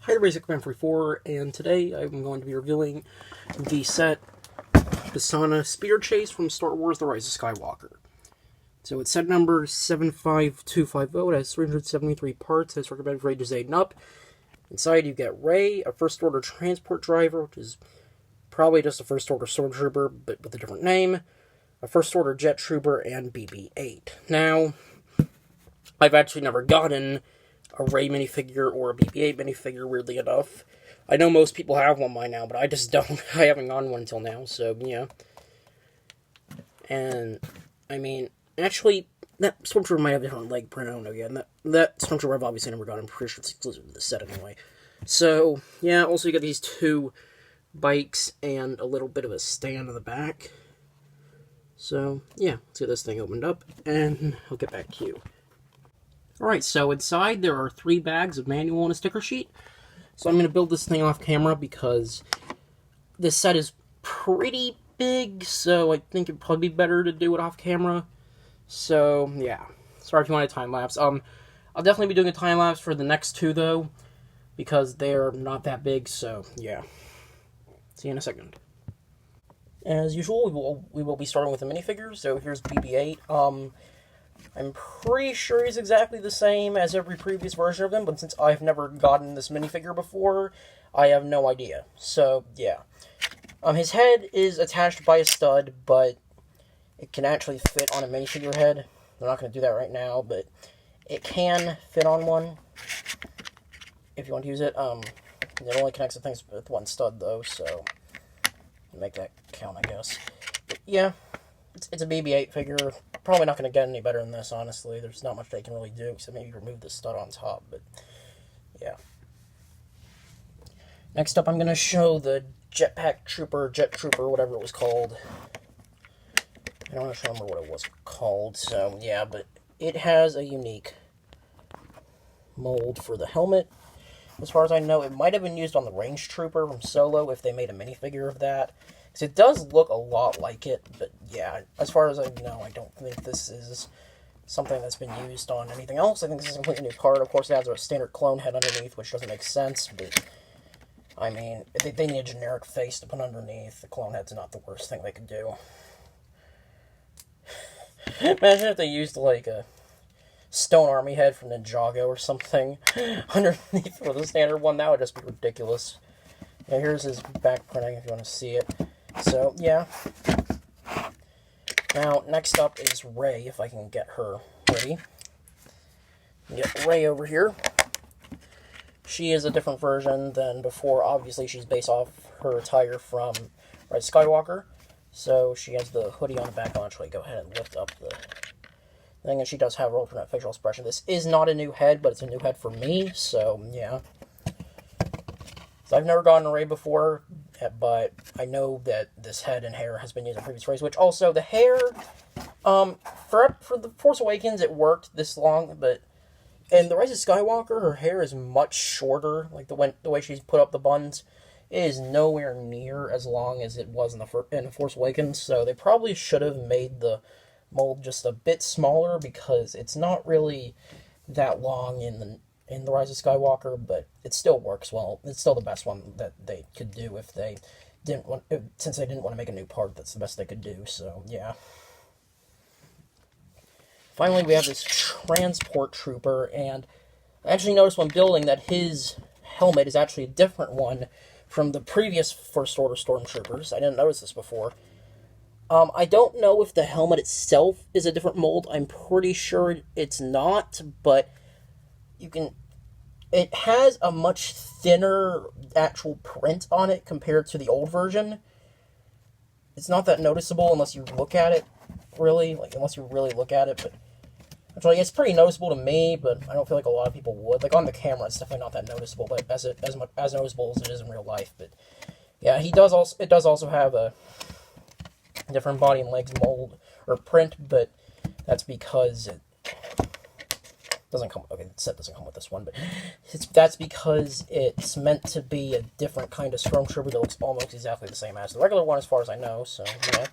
Hey everybody, Sickman34, and today I'm going to be reviewing the set Pasaana Speeder Chase from Star Wars The Rise of Skywalker. So it's set number 75250, it has 373 parts, it's recommended for ages 8 and up. Inside you get Rey, a First Order transport driver, which is probably just a First Order stormtrooper, but with a different name, a First Order jet trooper, and BB-8. Now, I've actually never gotten a Rey minifigure or a BB-8 minifigure, weirdly enough. I know most people have one by now, but I just don't. I haven't gotten one until now, so, yeah. And, I mean, actually, that Stormtrooper might have a different leg print, I don't know yet. And that Stormtrooper I've obviously never gotten, I'm pretty sure it's exclusive to the set anyway. So, yeah, also you got these two bikes and a little bit of a stand in the back. So, yeah, let's get this thing opened up, and I'll get back to you. Alright, so inside there are 3 bags of manual and a sticker sheet. So I'm going to build this thing off camera because this set is pretty big, so I think it'd probably be better to do it off camera. So, yeah. Sorry if you want a time-lapse. I'll definitely be doing a time-lapse for the next 2, though, because they're not that big, so, yeah. See you in a second. As usual, we will be starting with the minifigures, so here's BB-8. I'm pretty sure he's exactly the same as every previous version of him, but since I've never gotten this minifigure before, I have no idea. So, yeah. His head is attached by a stud, but it can actually fit on a minifigure head. They're not going to do that right now, but it can fit on one if you want to use it. It only connects to things with one stud, though, so make that count, I guess. But, yeah, it's a BB-8 figure. Probably not going to get any better than this, honestly. There's not much they can really do, except maybe remove the stud on top, but yeah. Next up, I'm going to show the jet trooper, whatever it was called. I don't actually remember what it was called, so yeah, but it has a unique mold for the helmet. As far as I know, it might have been used on the range trooper from Solo if they made a minifigure of that. It does look a lot like it, but yeah, as far as I know, I don't think this is something that's been used on anything else. I think this is a completely new part. Of course, it has a standard clone head underneath, which doesn't make sense, but I mean, they need a generic face to put underneath. The clone head's not the worst thing they could do. Imagine if they used, like, a Stone Army head from Ninjago or something underneath for the standard one. That would just be ridiculous. Now, here's his back printing if you want to see it. So, yeah. Now, next up is Rey, if I can get her ready. Get Rey over here. She is a different version than before. Obviously, she's based off her attire from Rise of Skywalker. So, she has the hoodie on the back. I'll actually go ahead and lift up the thing. And she does have alternate facial expression. This is not a new head, but it's a new head for me. So, yeah. So I've never gotten a Rey before, but I know that this head and hair has been used in previous Reys, which also, the hair, for The Force Awakens, it worked this long, but in The Rise of Skywalker, her hair is much shorter, like the way she's put up the buns. It is nowhere near as long as it was in The Force Awakens, so they probably should have made the mold just a bit smaller, because it's not really that long in the Rise of Skywalker, but it still works well. It's still the best one that they could do if they didn't want, since they didn't want to make a new part. That's the best they could do. So yeah. Finally, we have this transport trooper, and I actually noticed when building that his helmet is actually a different one from the previous First Order stormtroopers. I didn't notice this before. I don't know if the helmet itself is a different mold. I'm pretty sure it's not, but it has a much thinner actual print on it compared to the old version. It's not that noticeable unless you look at it, really, unless you really look at it, but actually, it's pretty noticeable to me, but I don't feel like a lot of people would. Like, on the camera, it's definitely not that noticeable, but as noticeable as it is in real life, but yeah, it does also have a different body and legs mold, or print, but that's because it doesn't come. Okay, the set doesn't come with this one, but that's because it's meant to be a different kind of stormtrooper that looks almost exactly the same as the regular one, as far as I know. So yeah.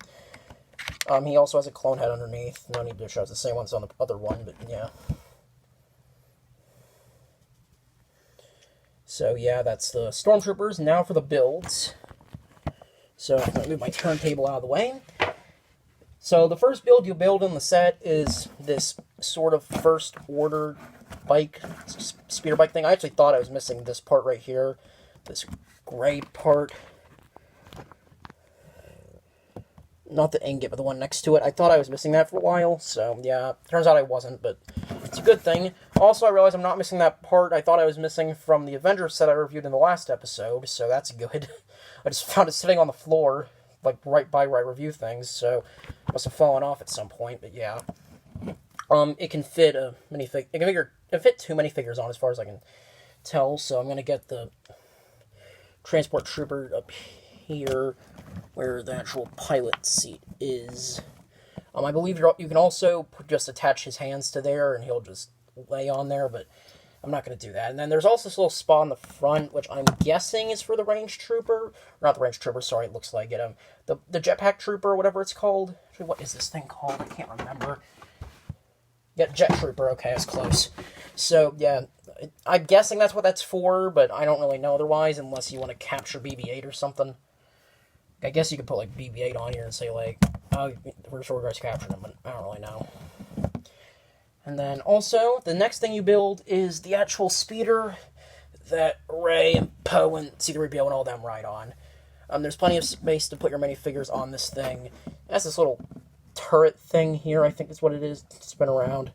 He also has a clone head underneath. No need to show it's the same ones on the other one, but yeah. So yeah, that's the Stormtroopers. Now for the builds. So I'm going to move my turntable out of the way. So the first build you build in the set is this sort of first order bike, speeder bike thing. I actually thought I was missing this part right here. This gray part. Not the ingot, but the one next to it. I thought I was missing that for a while, so yeah, turns out I wasn't, but it's a good thing. Also, I realized I'm not missing that part I thought I was missing from the Avengers set I reviewed in the last episode, so that's good. I just found it sitting on the floor, like right by where I review things, so it must have fallen off at some point, but yeah. It can fit a minifigure. It can fit 2 minifigures on, as far as I can tell, so I'm gonna get the transport trooper up here, where the actual pilot seat is. I believe you can also just attach his hands to there, and he'll just lay on there, but I'm not going to do that. And then there's also this little spot in the front, which I'm guessing is for the range trooper. Or not the range trooper, sorry, it looks like it. The jetpack trooper, or whatever it's called. Actually, what is this thing called? I can't remember. Yeah, jet trooper, okay, that's close. So, yeah, I'm guessing that's what that's for, but I don't really know otherwise, unless you want to capture BB-8 or something. I guess you could put, like, BB-8 on here and say, like, oh, we're sure guys captured him, but I don't really know. And then, also, the next thing you build is the actual speeder that Rey and Poe and C-3PO and all them ride on. There's plenty of space to put your minifigures on this thing. It has this little turret thing here, I think is what it is, to spin around.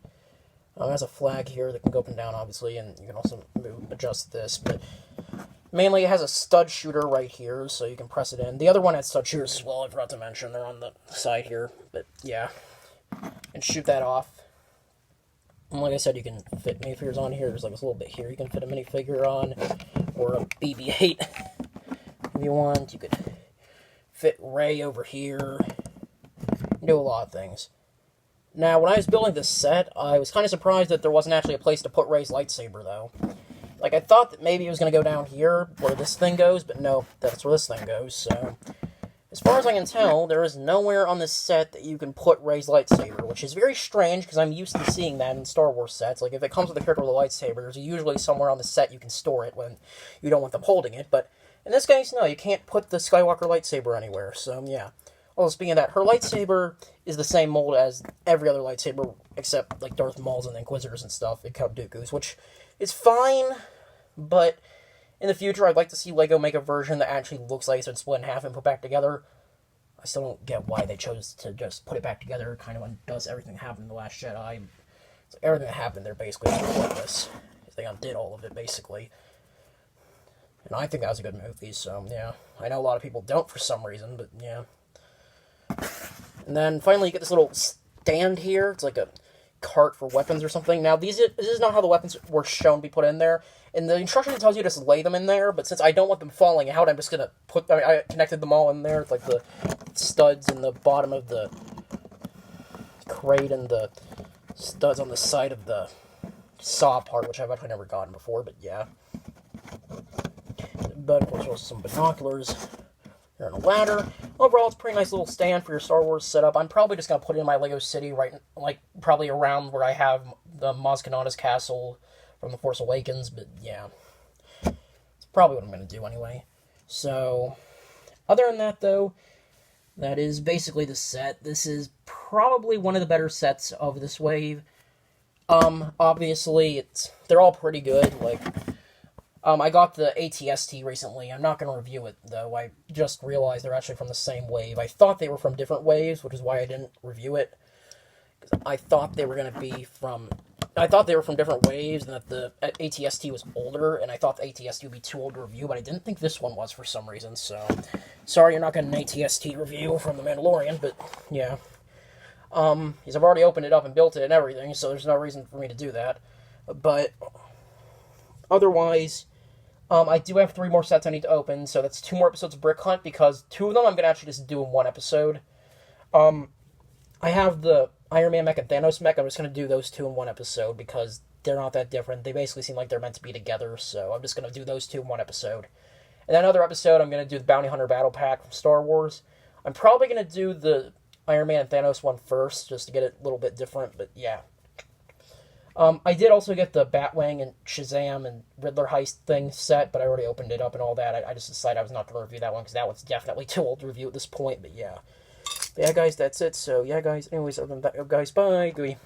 It has a flag here that can go up and down, obviously, and you can also adjust this, but mainly, it has a stud shooter right here, so you can press it in. The other one has stud shooters as well, I forgot to mention. They're on the side here, but yeah. And shoot that off. And like I said, you can fit minifigures on here. There's like this little bit here you can fit a minifigure on, or a BB-8 if you want. You could fit Rey over here. You do a lot of things. Now, when I was building this set, I was kind of surprised that there wasn't actually a place to put Rey's lightsaber, though. Like, I thought that maybe it was going to go down here, where this thing goes, but no, that's where this thing goes, so. As far as I can tell, there is nowhere on this set that you can put Rey's lightsaber, which is very strange, because I'm used to seeing that in Star Wars sets. Like, if it comes with a character with a lightsaber, there's usually somewhere on the set you can store it when you don't want them holding it, but in this case, no, you can't put the Skywalker lightsaber anywhere, so yeah. Well, speaking of that, her lightsaber is the same mold as every other lightsaber, except, like, Darth Maul's and the Inquisitors and stuff, and Count Dooku's, which is fine, but in the future, I'd like to see LEGO make a version that actually looks like it's been split in half and put back together. I still don't get why they chose to just put it back together, kind of undoes everything that happened in The Last Jedi. It's like everything that happened there basically was pointless. They undid all of it, basically. And I think that was a good movie, so, yeah. I know a lot of people don't for some reason, but, yeah. And then, finally, you get this little stand here. It's like a cart for weapons or something. Now, this is not how the weapons were shown to be put in there. In the instructions, it tells you to just lay them in there, but since I don't want them falling out, I'm just going to put... I connected them all in there, like the studs in the bottom of the crate and the studs on the side of the saw part, which I've actually never gotten before, but yeah. But, of course, also some binoculars. Here on a ladder. Overall, it's a pretty nice little stand for your Star Wars setup. I'm probably just going to put it in my LEGO City, right, like, probably around where I have the Maz Kanata's castle from The Force Awakens, but yeah. It's probably what I'm going to do anyway. So, other than that, though, that is basically the set. This is probably one of the better sets of this wave. Obviously, they're all pretty good, like... I got the ATST recently. I'm not going to review it, though. I just realized they're actually from the same wave. I thought they were from different waves, which is why I didn't review it. I thought they were going to be from... I thought they were from different waves, and that the ATST was older, and I thought the ATST would be too old to review, but I didn't think this one was for some reason, so... Sorry you're not getting an ATST review from The Mandalorian, but, yeah. Because I've already opened it up and built it and everything, so there's no reason for me to do that. But, otherwise... I do have 3 more sets I need to open, so that's 2 more episodes of Brick Hunt, because 2 of them I'm going to actually just do in one episode. I have the Iron Man mech and Thanos mech. I'm just going to do those 2 in one episode, because they're not that different. They basically seem like they're meant to be together, so I'm just going to do those 2 in one episode. And then another episode, I'm going to do the Bounty Hunter Battle Pack from Star Wars. I'm probably going to do the Iron Man and Thanos one first, just to get it a little bit different, but yeah. I did also get the Batwing and Shazam and Riddler heist thing set, but I already opened it up and all that. I just decided I was not going to review that one because that one's definitely too old to review at this point. But yeah, guys, that's it. So yeah, guys. Anyways, other than that, guys, bye. Gooey.